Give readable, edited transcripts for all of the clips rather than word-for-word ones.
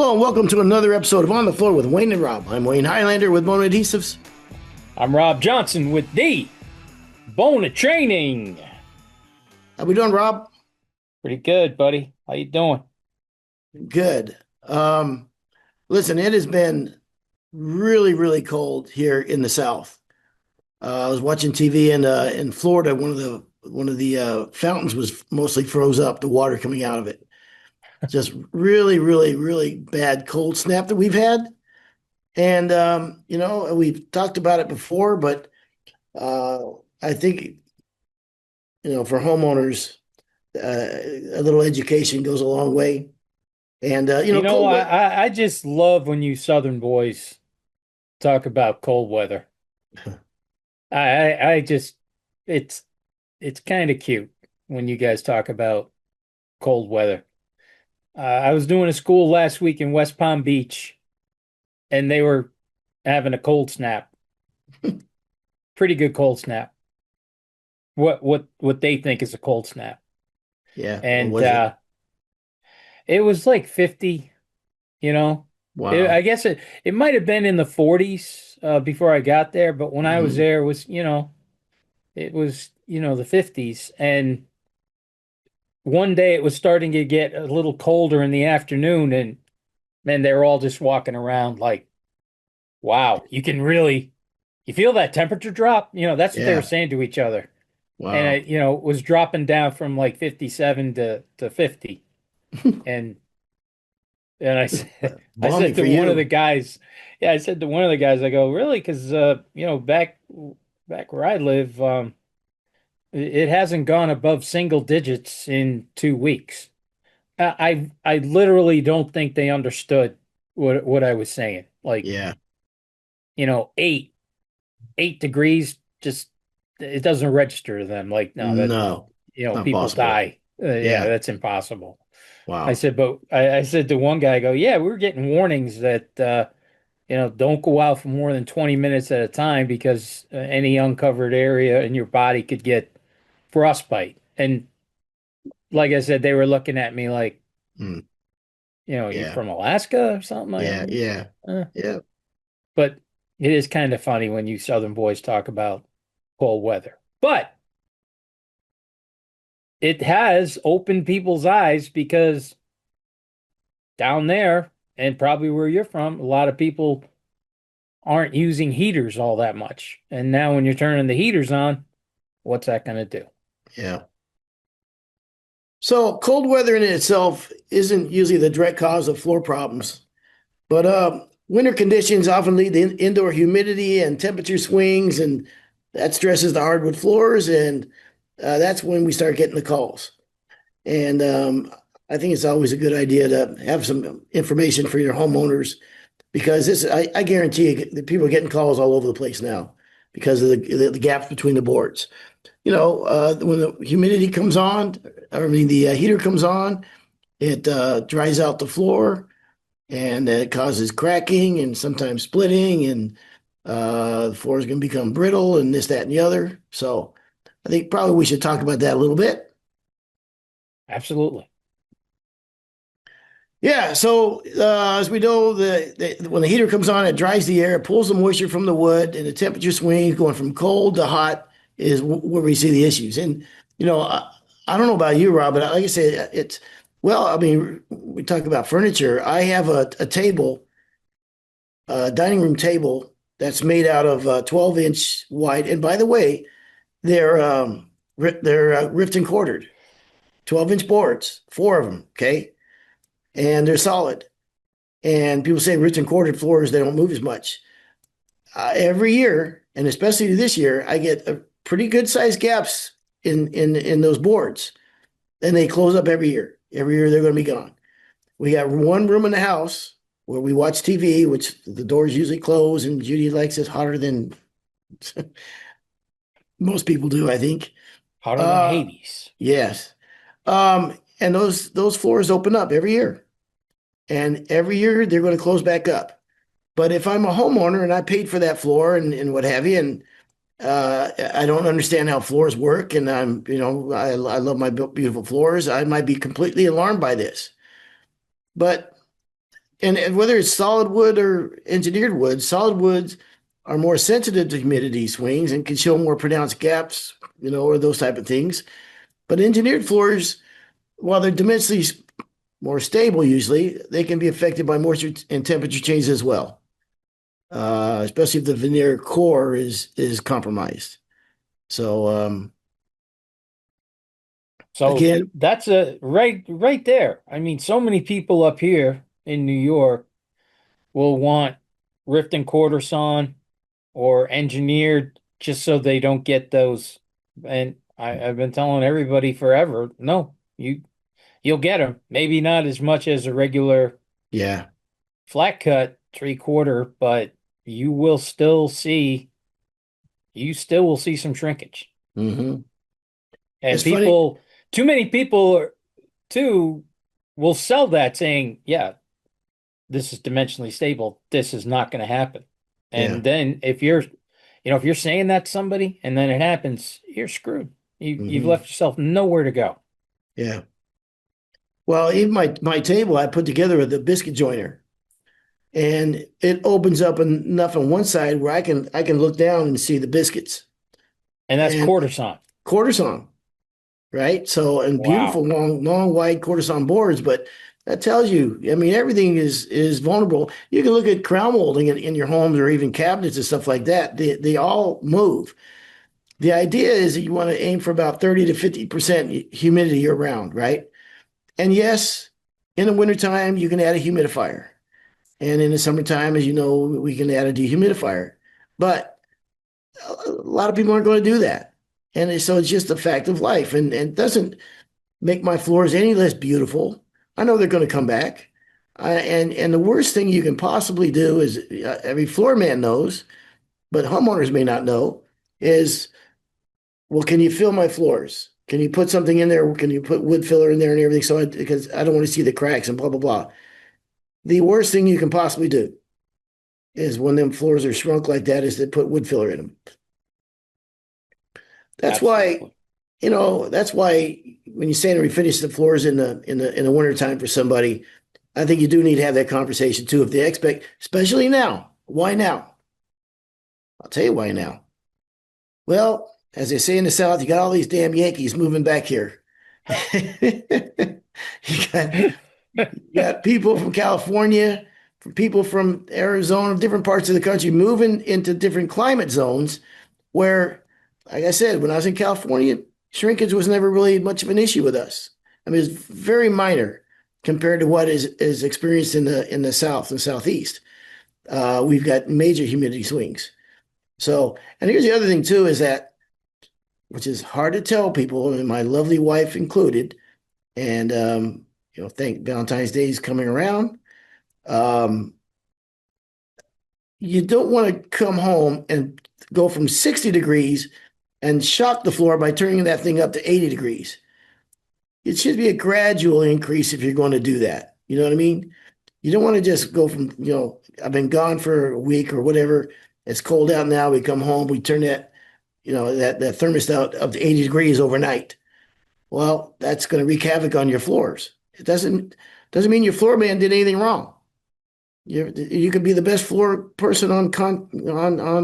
Hello and welcome to another episode of On the Floor with Wayne and Rob. I'm Wayne Highlander with Bone Adhesives. I'm Rob Johnson with the Bona Training. How we doing, Rob? Pretty good, buddy. How you doing? Good. Listen, it has been really, really cold here in the South. I was watching TV in Florida. One of the fountains was mostly froze up. The water coming out of it. Just really, really, really bad cold snap that we've had. And we've talked about it before, but uh, I think for homeowners, a little education goes a long way. And cold weather. I just love when you Southern boys talk about cold weather. I just it's kind of cute when you guys talk about cold weather. I was doing a school last week in West Palm Beach, and they were having a cold snap. Pretty good cold snap. What they think is a cold snap. Yeah, what And was it? it was like 50, you know. I Wow. guess it might have been in the 40s before I got there, but when I was Hmm. there, it was the 50s. And one day it was starting to get a little colder in the afternoon, and man, they were all just walking around like, wow, you feel that temperature drop? That's what they were Yeah. saying to each other. And Wow. it was dropping down from like 57 to 50. And I said, I Balmy said for to one of the you. guys, yeah, I said to one of the guys, I go, really? Because back where I live, it hasn't gone above single digits in 2 weeks. I literally don't think they understood what I was saying. Like, Yeah. 8 degrees, just it doesn't register to them. Like, no, that No, not people possible. die. Yeah, Yeah. that's impossible. I Wow. said, but I said to one guy, I go, yeah, we were getting warnings that don't go out for more than 20 minutes at a time because any uncovered area in your body could get frostbite. And like I said, they were looking at me like, Mm. you Yeah. from Alaska or something? Yeah. Yeah. Uh, Yeah. but it is kind of funny when you Southern boys talk about cold weather. But it has opened people's eyes because down there, and probably where you're from, a lot of people aren't using heaters all that much. And now when you're turning the heaters on, what's that going to do? Yeah. So cold weather in itself isn't usually the direct cause of floor problems, but winter conditions often lead to indoor humidity and temperature swings, and that stresses the hardwood floors, and that's when we start getting the calls. And I think it's always a good idea to have some information for your homeowners because I guarantee you that people are getting calls all over the place now because of the gaps between the boards. When the humidity comes on, I mean, the heater comes on, it dries out the floor and it causes cracking and sometimes splitting, and the floor is going to become brittle and this, that, and the other. So I think probably we should talk about that a little bit. Absolutely. Yeah, so as we know, when the heater comes on, it dries the air, it pulls the moisture from the wood, and the temperature swing going from cold to hot is where we see the issues. And I don't know about you, Rob, but like I said, it's well, I mean, we talk about furniture. I have a table, a dining room table that's made out of 12-inch wide. And by the way, they're ripped and quartered, 12-inch boards, four of them. Okay, and they're solid. And people say rich and quartered floors, they don't move as much. Every year, and especially this year, I get a pretty good sized gaps in those boards. And they close up every year. Every year they're going to be gone. We got one room in the house where we watch TV, which the doors usually close, and Judy likes it hotter than most people do, I think. Hotter than Uh, Hades. yes. And those floors open up every year. And every year they're going to close back up. But if I'm a homeowner and I paid for that floor and what have you, and I don't understand how floors work, and I love my beautiful floors, I might be completely alarmed by this. But And whether it's solid wood or engineered wood, solid woods are more sensitive to humidity swings and can show more pronounced gaps, or those type of things. But engineered floors, while they're dimensionally more stable, usually they can be affected by moisture and temperature changes as well, especially if the veneer core is compromised. So So again, that's a right there. I mean, so many people up here in New York will want rift and quarter sawn or engineered just so they don't get those. And I've been telling everybody forever, no, you'll get them. Maybe not as much as a regular yeah, flat cut 3/4, but you will still see you still will see some shrinkage. hmm And it's funny. too many people too will sell that saying, yeah, this is dimensionally stable. This is not going to happen. Yeah, And then if you're saying that to somebody and then it happens, you're screwed. You've hmm left yourself nowhere to go. yeah. Well, even my table I put together with a biscuit joiner, and it opens up enough on one side where I can look down and see the biscuits And that's and quarter sawn. quarter sawn, right? So and beautiful Wow. long wide quarter sawn boards, but that tells you, I mean, everything is vulnerable. You can look at crown molding in your homes or even cabinets and stuff like that. They all move. The idea is that you want to aim for about 30 to 50% humidity year round, right? And yes, in the wintertime, you can add a humidifier. And in the summertime, as you know, we can add a dehumidifier. But a lot of people aren't going to do that. And so it's just a fact of life. And it doesn't make my floors any less beautiful. I know they're going to come back. And the worst thing you can possibly do is every floor man knows, but homeowners may not know, is, well, can you fill my floors? Can you put something in there? Can you put wood filler in there and everything? Because I don't want to see the cracks and blah, blah, blah. The worst thing you can possibly do is when them floors are shrunk like that is to put wood filler in them. That's why, Absolutely. that's why when you say to refinish the floors in the winter time for somebody, I think you do need to have that conversation too. If they expect, especially now, why now? I'll tell you why now. Well, as they say in the South, you got all these damn Yankees moving back here. You got you got people from California, from people from Arizona, different parts of the country moving into different climate zones where, like I said, when I was in California, shrinkage was never really much of an issue with us. I mean, it's very minor compared to what is experienced in the South and Southeast. We've got major humidity swings. So, and here's the other thing too, is that, which is hard to tell people, and my lovely wife included, and thank Valentine's Day is coming around. Um, you don't want to come home and go from 60 degrees and shock the floor by turning that thing up to 80 degrees. It should be a gradual increase if you're going to do that. You know what I mean? You don't want to just go from, I've been gone for a week or whatever. It's cold out now. We come home, we turn that thermostat up to 80 degrees overnight. Well, that's going to wreak havoc on your floors. It doesn't mean your floor man did anything wrong. You could be the best floor person on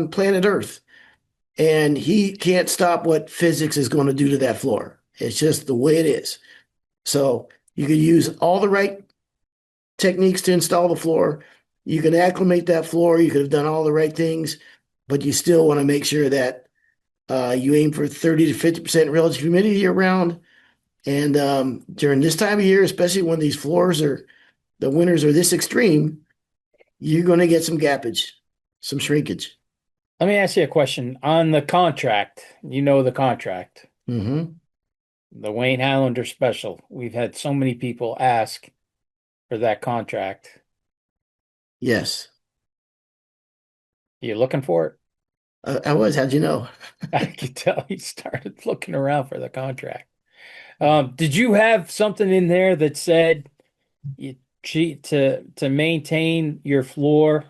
planet Earth, and he can't stop what physics is going to do to that floor. It's just the way it is. So you could use all the right techniques to install the floor. You can acclimate that floor. You could have done all the right things, but you still want to make sure that you aim for 30 to 50% relative humidity year round. And during this time of year, especially when the winters are this extreme, you're going to get some gappage, some shrinkage. Let me ask you a question on the contract. You know the contract, Hmm. the Wayne Highlander special. We've had so many people ask for that contract. Yes, You looking for it? I was. How'd you know? I could tell you started looking around for the contract. Did you have something in there that said you cheat to maintain your floor,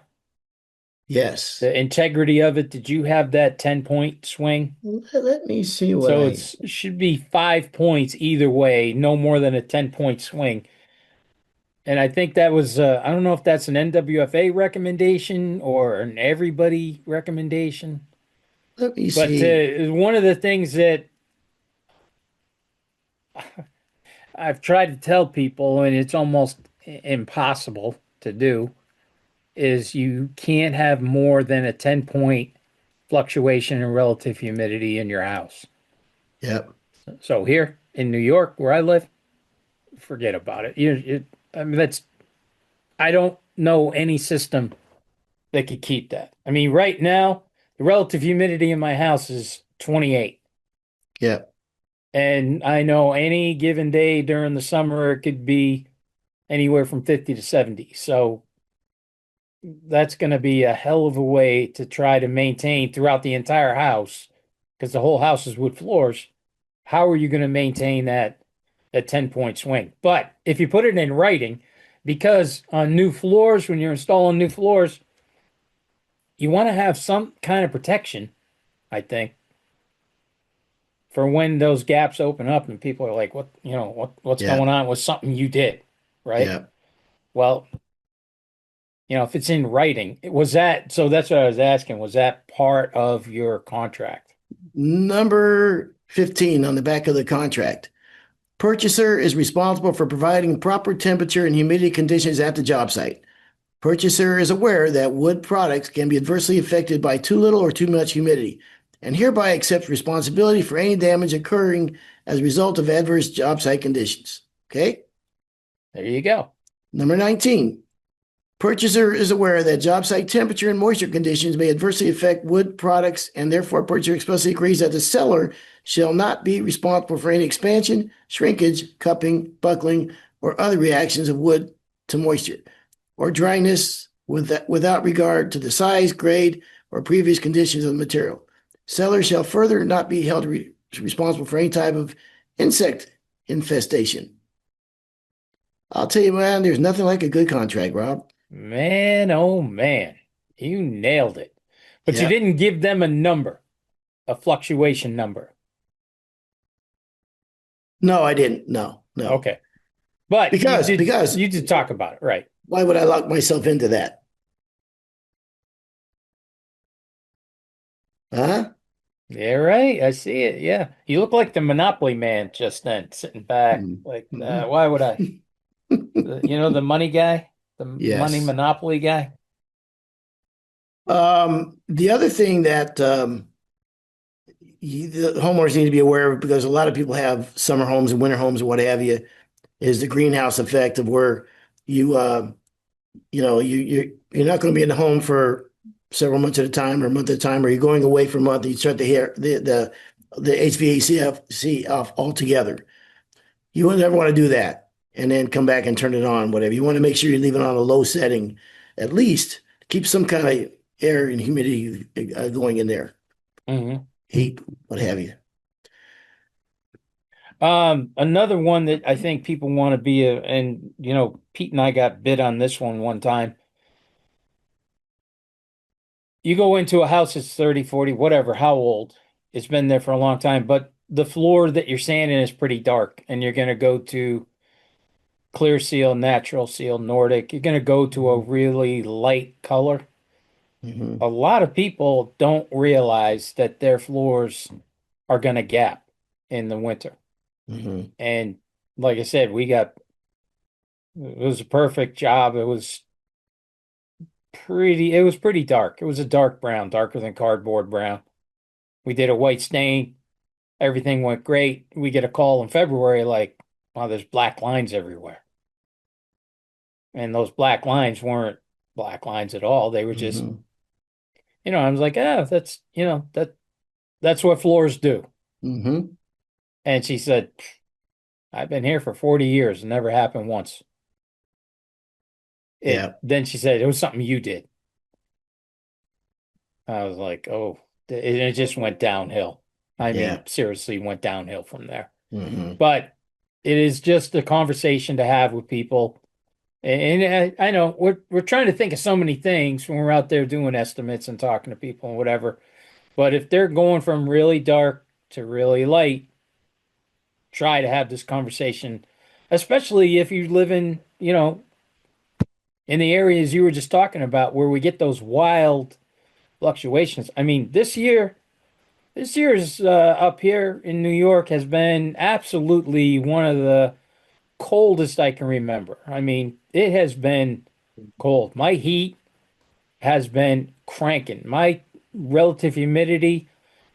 Yes. the integrity of it? Did you have that 10-point swing? Let me see what So I. it should be 5 points either way, no more than a 10-point swing. And I think that was, I don't know if that's an NWFA recommendation or an everybody recommendation, Let me but see. one of the things that I've tried to tell people, and it's almost impossible to do, is you can't have more than a 10-point fluctuation in relative humidity in your house. Yep. So here in New York, where I live, forget about it. I mean, I don't know any system that could keep that. I mean, right now, the relative humidity in my house is 28. Yep. And I know any given day during the summer, it could be anywhere from 50 to 70. So that's going to be a hell of a way to try to maintain throughout the entire house because the whole house is wood floors. How are you going to maintain that 10-point swing? But if you put it in writing, because on new floors, when you're installing new floors, you want to have some kind of protection, I think, for when those gaps open up and people are like, what's going Yep. on with something you did, right? Yep. Well, if it's in writing, was that so that's what I was asking, was that part of your contract? Number 15 on the back of the contract. Purchaser is responsible for providing proper temperature and humidity conditions at the job site. Purchaser is aware that wood products can be adversely affected by too little or too much humidity, and hereby accepts responsibility for any damage occurring as a result of adverse job site conditions. Okay? There you go. Number 19. Purchaser is aware that job site temperature and moisture conditions may adversely affect wood products, and therefore purchaser expressly agrees that the seller shall not be responsible for any expansion, shrinkage, cupping, buckling, or other reactions of wood to moisture, or dryness without regard to the size, grade, or previous conditions of the material. Seller shall further not be held responsible for any type of insect infestation. I'll tell you, man, there's nothing like a good contract, Rob. Man, oh man, you nailed it. But you Yep. didn't give them a number, a fluctuation number. No, I didn't. No, no. Okay. But you Because did because you did talk about it, right? why would I lock myself into that? Huh? Yeah, right. I see it. Yeah. You look like the Monopoly man just then, sitting back. Like, Mm-hmm. why would I? The money guy, the money Yes. monopoly guy. The other thing that the homeowners need to be aware of, because a lot of people have summer homes and winter homes and what have you, is the greenhouse effect of where you you're not going to be in the home for several months at a time or a month at a time, or you're going away for a month and you start to hear the HVAC off altogether. You would never want to do that and then come back and turn it on, whatever. You want to make sure you leave it on a low setting, at least keep some kind of air and humidity going in there, Hmm. heat, what have you. Another one that I think people want to be and Pete and I got bid on this one time. You go into a house that's 30, 40, whatever, how old. It's been there for a long time, but the floor that you're sanding is pretty dark, and you're going to go to clear seal, natural seal, Nordic. You're going to go to a Mm-hmm. really light color. Mm-hmm. A lot of people don't realize that their floors are going to gap in the winter. Mm-hmm. And like I said, it was a perfect job. It was pretty dark. It was a dark brown, darker than cardboard brown. We did a white stain. Everything went great. We get a call in February like, wow, there's black lines everywhere. And those black lines weren't black lines at all. They were just, Mm-hmm. I was like, that's what floors do. Mm-hmm. And she said, I've been here for 40 years. It never happened once. Yeah. Then she said, it was something you did. I was like, oh, it just went downhill. I mean, Yeah. seriously went downhill from there. Mm-hmm. But it is just a conversation to have with people. And I know we're trying to think of so many things when we're out there doing estimates and talking to people and whatever. But if they're going from really dark to really light, try to have this conversation, especially if you live in, in the areas you were just talking about where we get those wild fluctuations. I mean, this year's up here in New York has been absolutely one of the coldest I can remember. I mean, it has been cold. My heat has been cranking. My relative humidity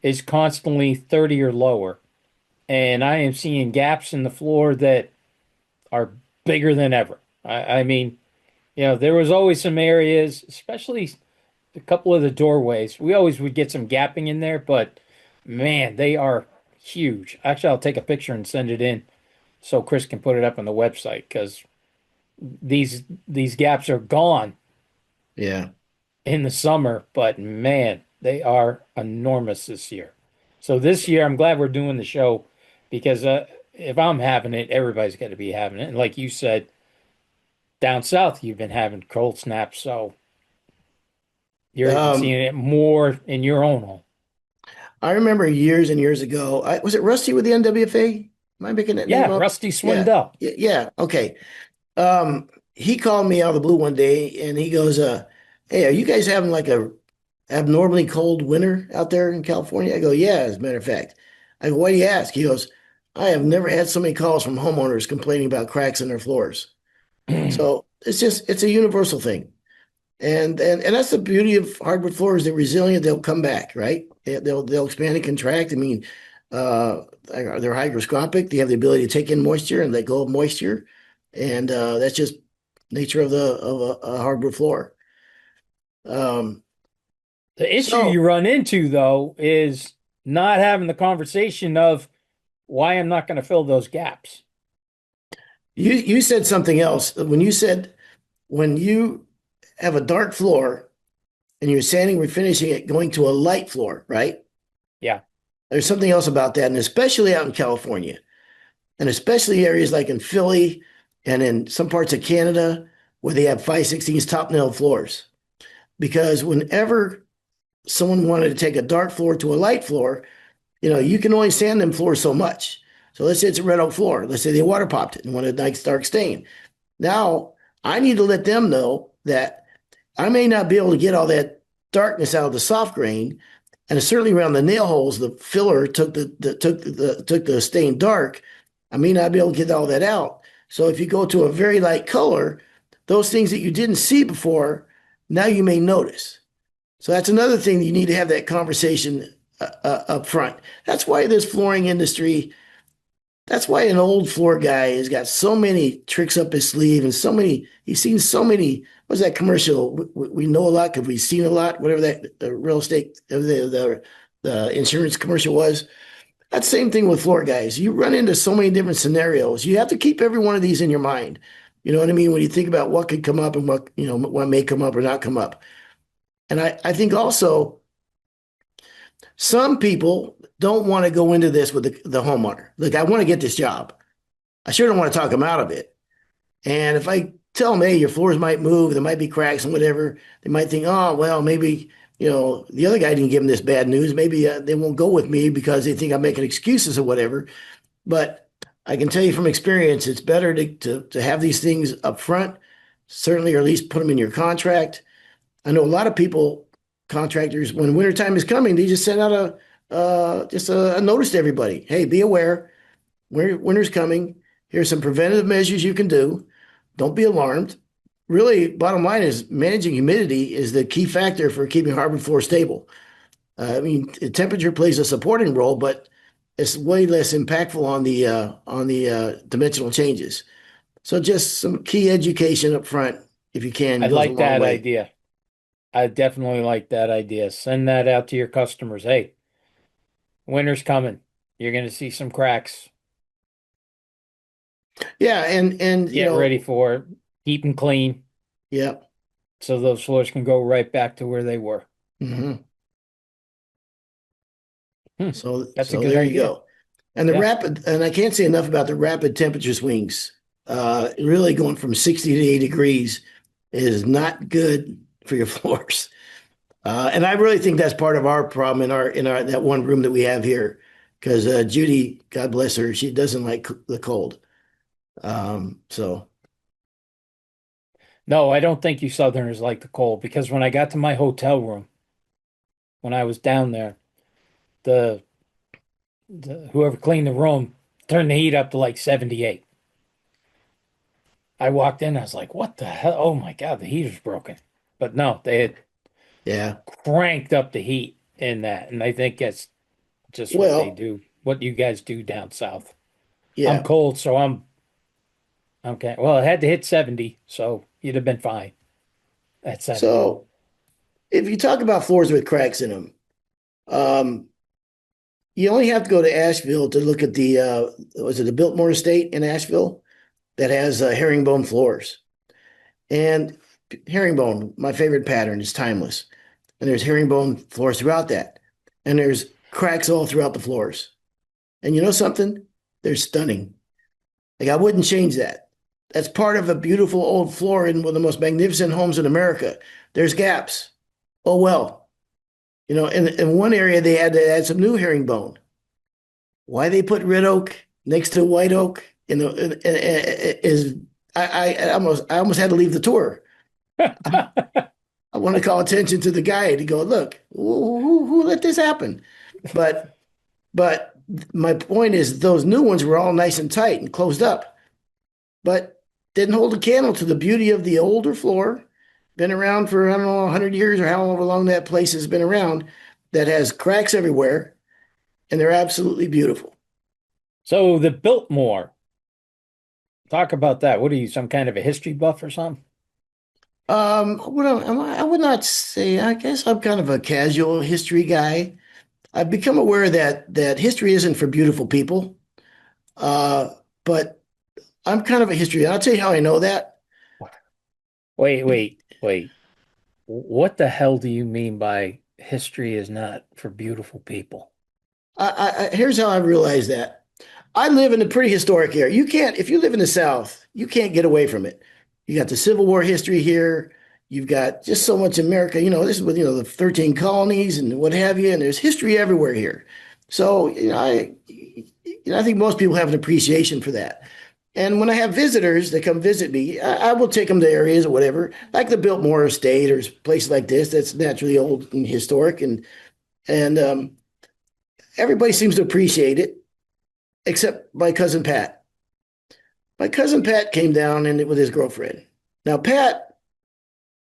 is constantly 30 or lower, and I am seeing gaps in the floor that are bigger than ever. I mean, there was always some areas, especially a couple of the doorways. We always would get some gapping in there, but man, they are huge. Actually, I'll take a picture and send it in so Chris can put it up on the website because these gaps are gone Yeah. in the summer, but man, they are enormous this year. So this year, I'm glad we're doing the show because if I'm having it, everybody's got to be having it. And like you said, down south, you've been having cold snaps, so you're even Um, seeing it more in your own home. I remember years and years ago, was it Rusty with the NWFA? Am I making that name Yeah, up? Rusty Yeah. Swindell. Yeah. Okay. He called me out of the blue one day and he goes, hey, are you guys having like a abnormally cold winter out there in California? I go, yeah, as a matter of fact. I go, why do you ask? He goes, I have never had so many calls from homeowners complaining about cracks in their floors. So it's a universal thing. And that's the beauty of hardwood floors. They're resilient. They'll come back, right? They'll expand and contract. I mean, they're hygroscopic. They have the ability to take in moisture and let go of moisture, and that's just nature of the of a hardwood floor. Um, The issue so you run into, though, is not having the conversation of why I'm not going to fill those gaps. you said something else when you said when you have a dark floor and you're sanding, refinishing it, going to a light floor, right? Yeah. There's something else about that, and especially out in California. And especially areas like in Philly and in some parts of Canada where they have 5/16 top nail floors. Because whenever someone wanted to take a dark floor to a light floor, you can only sand them floors so much. So let's say it's a red oak floor. Let's say they water popped it and wanted a nice dark stain. Now I need to let them know that I may not be able to get all that darkness out of the soft grain, and certainly around the nail holes, the filler took the stain dark. I may not be able to get all that out. So if you go to a very light color, those things that you didn't see before, now you may notice. So that's another thing that you need to have that conversation up front. That's why this flooring industry, that's why an old floor guy has got so many tricks up his sleeve and so many, he's seen so many. What's that commercial? We know a lot because we've seen a lot, whatever that the real estate, the insurance commercial was. That same thing with floor guys. You run into so many different scenarios. You have to keep every one of these in your mind. You know what I mean? When you think about what could come up and what may come up or not come up. And I think also some people don't want to go into this with the homeowner. Look, I want to get this job. I sure don't want to talk them out of it. And if I tell them, hey, your floors might move, there might be cracks and whatever, they might think, oh, well, maybe, the other guy didn't give them this bad news. Maybe they won't go with me because they think I'm making excuses or whatever. But I can tell you from experience, it's better to have these things up front, certainly, or at least put them in your contract. I know a lot of people, contractors, when wintertime is coming, they just send out a notice to everybody. Hey, be aware, winter's coming. Here's some preventative measures you can do. Don't be alarmed. Really, bottom line is managing humidity is the key factor for keeping hardwood floor stable. I mean, temperature plays a supporting role, but it's way less impactful on the dimensional changes. So just some key education up front, if you can, I goes a like long that way. idea. I definitely like that idea. Send that out to your customers. Hey, winter's coming. You're going to see some cracks. Yeah, and Get ready for it. Keep them clean yeah. so those floors can go right back to where they were. Hmm. Hmm, that's a So good there you idea. go. Yeah. And I can't say enough about the rapid temperature swings. Really going from 60 to 80 degrees is not good for your floors. And I really think that's part of our problem in our that one room that we have here, because Judy, God bless her, she doesn't like the cold. So No, I don't think you Southerners like the cold because when I got to my hotel room, when I was down there, the, the whoever cleaned the room turned the heat up to like 78. I walked in, I was like, what the hell? Oh my God, the heater's broken. But no, they had Yeah. cranked up the heat in that. And I think that's just what they Well, do, what you guys do down south. I'm yeah. cold, so I'm okay. Well, it had to hit 70, so you'd have been fine at 70. So if you talk about floors with cracks in them, um, you only have to go to Asheville to look at the was it the Biltmore Estate in Asheville that has herringbone floors. And herringbone, my favorite pattern, is timeless. And there's herringbone floors throughout that. And there's cracks all throughout the floors. And you know something? They're stunning. Like I wouldn't change that. That's part of a beautiful old floor in one of the most magnificent homes in America. There's gaps. Oh well. You know, in one area they had to add some new herringbone. Why they put red oak next to white oak is I almost had to leave the tour. I want to call attention to the guy to go, look, who let this happen? But but my point is those new ones were all nice and tight and closed up, but didn't hold a candle to the beauty of the older floor. Been around for, I don't know, 100 years or however long that place has been around, that has cracks everywhere, and they're absolutely beautiful. So the Biltmore, talk about that. What are you, some kind of a history buff or something? I would not say, I guess I'm kind of a casual history guy. I've become aware that history isn't for beautiful people. Uh, but I'm kind of a history. I'll tell you how I know that. Wait. What the hell do you mean by history is not for beautiful people? Here's how I realized that. I live in a pretty historic area. You can't, if you live in the South, you can't get away from it. You got the Civil War history here. You've got just so much America. You know, this is with, the 13 colonies and what have you, and there's history everywhere here. So, I think most people have an appreciation for that. And when I have visitors that come visit me, I will take them to areas or whatever, like the Biltmore Estate or places like this that's naturally old and historic, and everybody seems to appreciate it, except my cousin Pat. My cousin Pat came down and with his girlfriend. Now, Pat,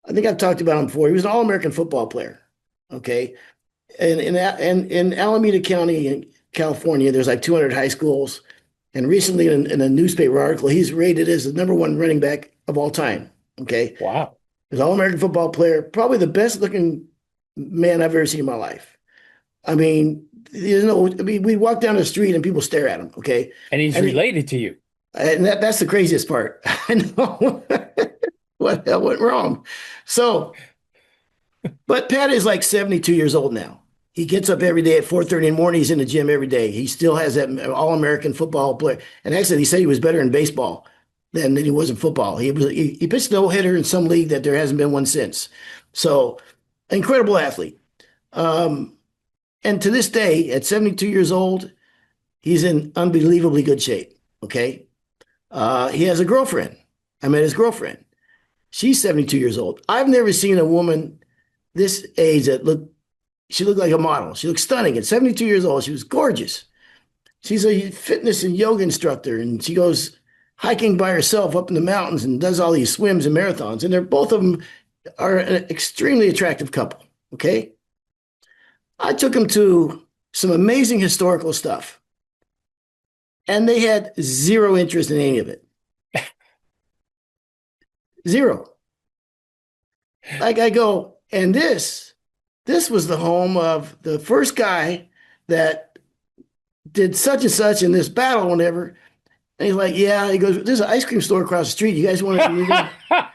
I think I've talked about him before. He was an All-American football player. Okay, and in Alameda County in California, there's like 200 high schools. And recently, in a newspaper article, he's rated as the number one running back of all time. Okay, Wow. he's an All-American football player, probably the best looking man I've ever seen in my life. I mean, we walk down the street and people stare at him. Okay, And he's and he, related to you. and that's the craziest part. I know what the hell went wrong. So, but Pat is like 72 years old now. He gets up every day at 4:30 in the morning. He's in the gym every day. He still has that All-American football player. And actually, he said he was better in baseball than he was in football. He pitched no hitter in some league that there hasn't been one since. So, incredible athlete. Um, and to this day, at 72 years old, he's in unbelievably good shape. Okay. He has a girlfriend. I met his girlfriend. She's 72 years old. I've never seen a woman this age she looked like a model. She looked stunning at 72 years old. She was gorgeous. She's a fitness and yoga instructor, and she goes hiking by herself up in the mountains and does all these swims and marathons. And they're both of them are an extremely attractive couple. Okay. I took them to some amazing historical stuff, and they had zero interest in any of it. Zero. Like I go, and this was the home of the first guy that did such and such in this battle, whatever. And he's like, yeah. He goes, there's an ice cream store across the street. You guys want to?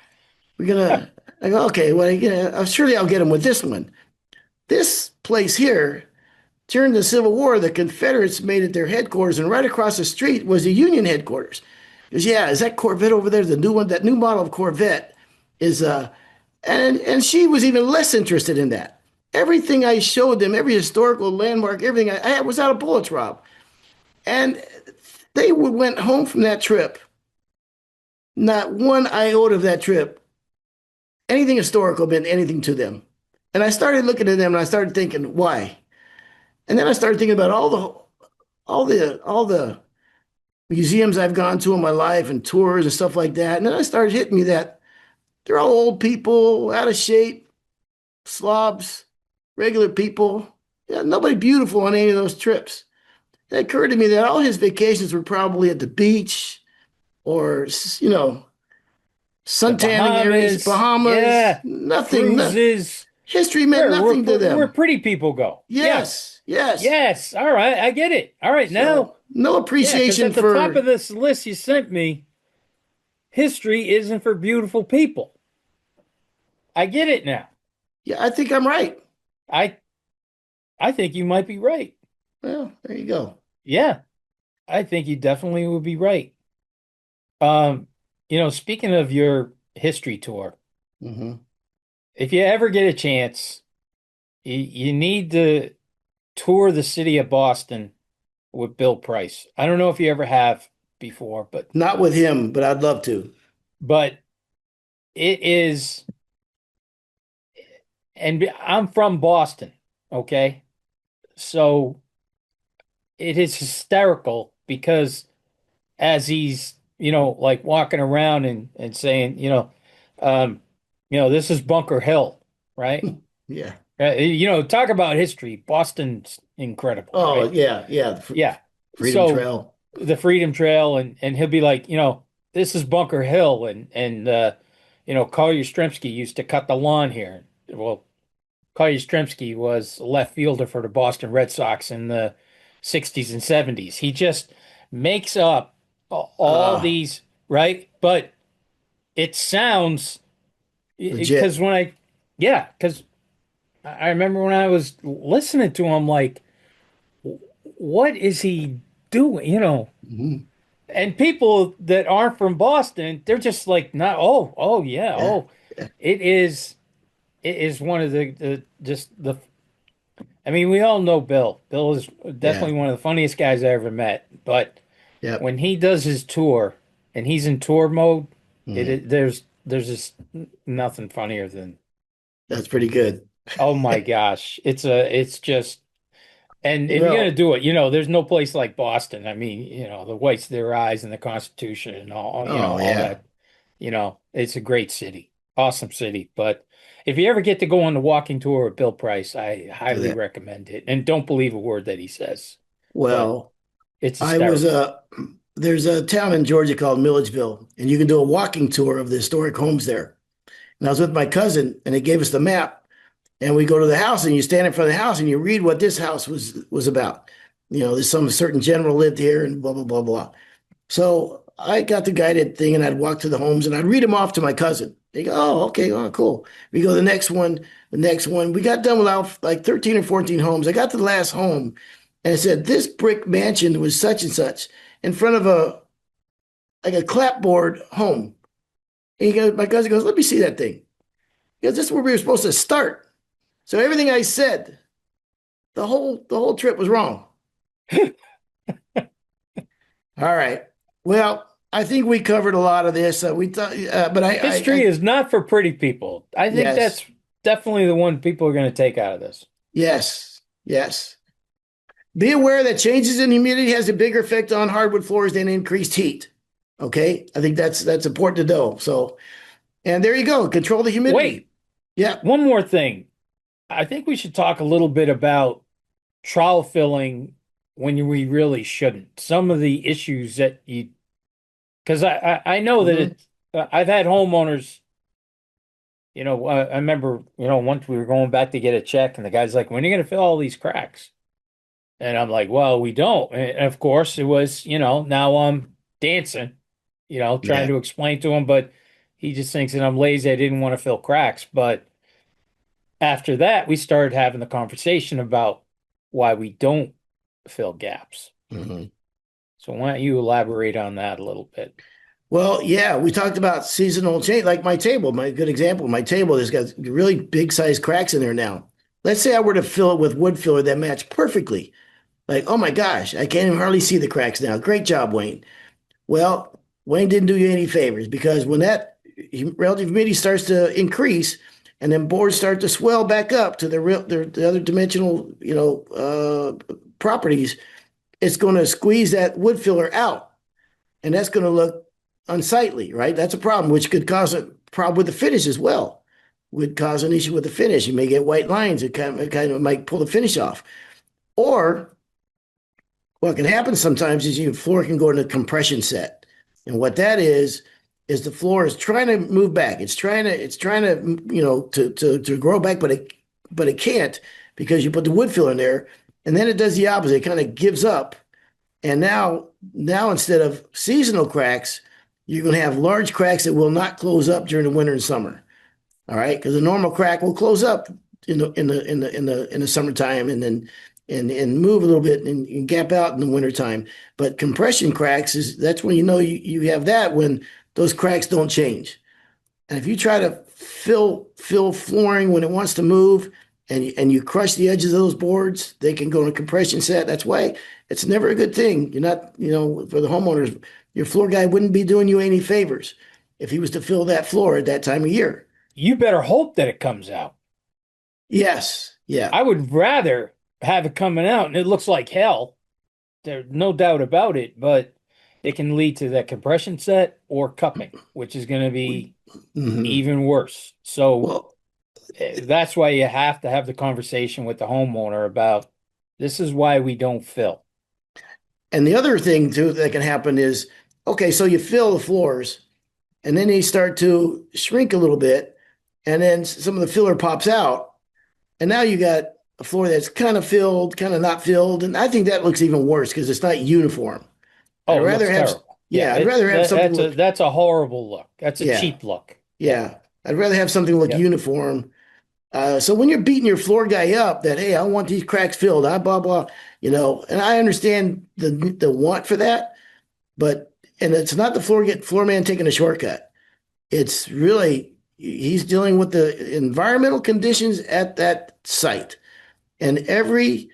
We're gonna. I go, okay. Well, surely I'll get him with this one. This place here, during the Civil War, the Confederates made it their headquarters, and right across the street was the Union headquarters. He goes, yeah, is that Corvette over there? The new one, that new model of Corvette is and she was even less interested in that. Everything I showed them, every historical landmark, everything I had was out of bullets, Rob. And they went home from that trip. Not one iota of that trip anything historical meant anything to them. And I started looking at them and I started thinking, why? And then I started thinking about all the museums I've gone to in my life and tours and stuff like that. And then I started hitting me that they're all old people, out of shape, slobs, regular people. Yeah, nobody beautiful on any of those trips. It occurred to me that all his vacations were probably at the beach or, The suntanning areas, Bahamas, Bahamas, yeah, nothing. cruises, History meant where nothing to where them. pretty people go. Yeah, Yes, yes. yes. All right, I get it. All right, now, So no yeah, because appreciation at the top for, of this list you sent me, history isn't for beautiful people. I get it now. yeah, I think I'm right. I I think you might be right. Well, there you go. Yeah, I think you definitely would be right. Speaking of your history tour, Hmm. if you ever get a chance, you need to tour the city of Boston with Bill Price. I don't know if you ever have before, Not with him, but I'd love to. but it is, and I'm from Boston, okay? So it is hysterical because as he's, like walking around and saying, um, this is Bunker Hill, right? Yeah. Talk about history. Boston's incredible, Oh, right? yeah, yeah. The Yeah. Freedom So Trail. the Freedom Trail, and he'll be like, this is Bunker Hill, and Collier Yastrzemski used to cut the lawn here. Well, Collier Yastrzemski was a left fielder for the Boston Red Sox in the 60s and 70s. He just makes up all Ah, these, right? But it sounds because legit. because I remember when I was listening to him, like, what is he doing? Hmm. And people that aren't from Boston, they're just like, not, oh yeah, Yeah, yeah, it is, it is one of the just the. I mean, we all know Bill. Bill is yeah, definitely one of the funniest guys I ever met. But yep. when he does his tour and he's in tour mode, Hmm. there's just nothing funnier than, That's pretty good. oh my gosh, it's just. And if you're gonna Well, do it, there's no place like Boston. I mean, the whites of their eyes and the Constitution and oh all yeah, that. It's a great city, awesome city. But if you ever get to go on the walking tour with Bill Price, I do highly that. recommend it. And don't believe a word that he says, but Well, it's I was hysterical. there's a town in Georgia called Milledgeville, and you can do a walking tour of the historic homes there. And I was with my cousin, and they gave us the map, and we go to the house, and you stand in front of the house, and you read what this house was about. There's some certain general lived here, and blah blah blah blah. So I got the guided thing, and I'd walk to the homes, and I'd read them off to my cousin. They go, "Oh, okay, oh, cool." We go to the next one, the next one. We got done with like 13 or 14 homes. I got to the last home, and it said this brick mansion was such and such in front of a like a clapboard home. And my cousin goes, "Let me see that thing." Because this is where we were supposed to start. So everything I said, the whole trip was wrong. All right. Well, I think we covered a lot of this. We thought, but History is not for pretty people. I think yes, that's definitely the one people are going to take out of this. yes, yes. Be aware that changes in humidity has a bigger effect on hardwood floors than increased heat. Okay, I think that's important to know. So, and there you go. Control the humidity. Wait, Yeah. one more thing. I think we should talk a little bit about trowel filling when we really shouldn't. Some of the issues that because I know that Hmm. I've had homeowners, I remember, once we were going back to get a check and the guy's like, when are you going to fill all these cracks? And I'm like, well, we don't. And of course it was, now I'm dancing, trying Yeah. to explain to him, but he just thinks that I'm lazy. I didn't want to fill cracks. But after that, we started having the conversation about why we don't fill gaps. Hmm. So why don't you elaborate on that a little bit? Well, yeah, we talked about seasonal change, like my table. My good example, my table has got really big size cracks in there now. Let's say I were to fill it with wood filler that matched perfectly. Like, oh my gosh, I can't even hardly see the cracks now. Great job, Wayne. Well, Wayne didn't do you any favors because when that relative humidity starts to increase, and then boards start to swell back up to the other dimensional, properties, it's going to squeeze that wood filler out, and that's going to look unsightly, right? That's a problem, which could cause a problem with the finish as well. Would cause an issue with the finish. You may get white lines. It kind of might pull the finish off. Or what can happen sometimes is your floor can go into compression set. And what that is the floor is trying to move back. It's trying to, to grow back, but it can't because you put the wood filler in there. And then it does the opposite. It kind of gives up. And now instead of seasonal cracks, you're going to have large cracks that will not close up during the winter and summer. All right, because a normal crack will close up in the summertime, and then and move a little bit and gap out in the wintertime. But compression cracks that's when you have that when those cracks don't change. And if you try to fill flooring when it wants to move, and you crush the edges of those boards, they can go in a compression set. That's why it's never a good thing. You're not, for the homeowners, your floor guy wouldn't be doing you any favors if he was to fill that floor at that time of year. You better hope that it comes out. Yes. Yeah. I would rather have it coming out and it looks like hell. There's no doubt about it, but it can lead to that compression set or cupping, which is going to be Mhm. even worse. So Well, that's why you have to have the conversation with the homeowner about this is why we don't fill. and the other thing too that can happen is, okay, so you fill the floors and then they start to shrink a little bit, and then some of the filler pops out, and now you got a floor that's kind of filled, kind of not filled, and I think that looks even worse because it's not uniform. I'd Oh, it rather looks have, terrible. Yeah, yeah, I'd rather have something look, that's a horrible look. That's a yeah, cheap look. Yep. yeah, I'd rather have something look Yep. uniform. So when you're beating your floor guy up that, hey, I want these cracks filled, I blah blah, and I understand the want for that, but and it's not the floor man taking a shortcut. It's really he's dealing with the environmental conditions at that site, and every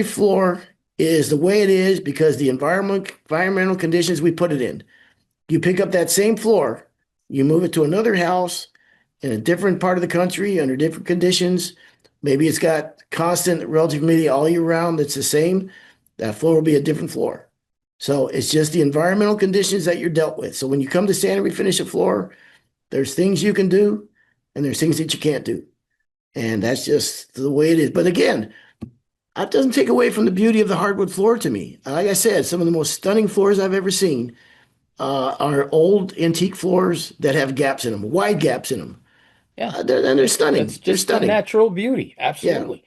floor is the way it is because the environmental conditions we put it in. You pick up that same floor, you move it to another house in a different part of the country under different conditions. Maybe it's got constant relative humidity all year round that's the same. That floor will be a different floor. So it's just the environmental conditions that you're dealt with. So when you come to sand and refinish a floor, there's things you can do and there's things that you can't do. And that's just the way it is. But again, that doesn't take away from the beauty of the hardwood floor to me. Like I said, some of the most stunning floors I've ever seen are old antique floors that have gaps in them, wide gaps in them. Yeah. They're That's stunning. They're just the stunning. natural beauty. Yeah. Absolutely.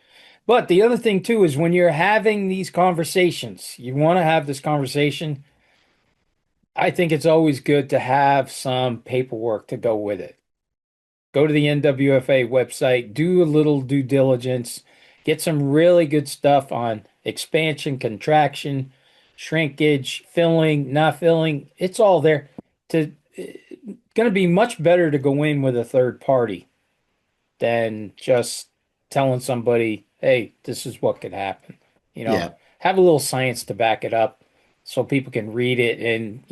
But the other thing too is when you're having these conversations, you want to have this conversation. I think it's always good to have some paperwork to go with it. Go to the NWFA website, do a little due diligence, get some really good stuff on expansion, contraction, shrinkage, filling, not filling. It's all there. It's going to be much better to go in with a third party than just telling somebody, hey, this is what could happen. You know, Yeah. have a little science to back it up so people can read it and,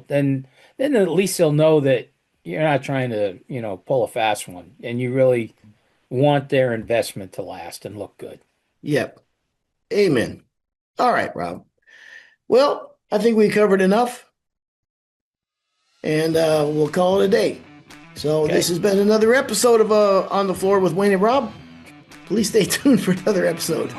then at least they'll know that you're not trying to, pull a fast one and you really want their investment to last and look good. Yep. Amen. All right, Rob. Well, I think we covered enough, and we'll call it a day. So this Okay. has been another episode of On the Floor with Wayne and Rob. Please stay tuned for another episode.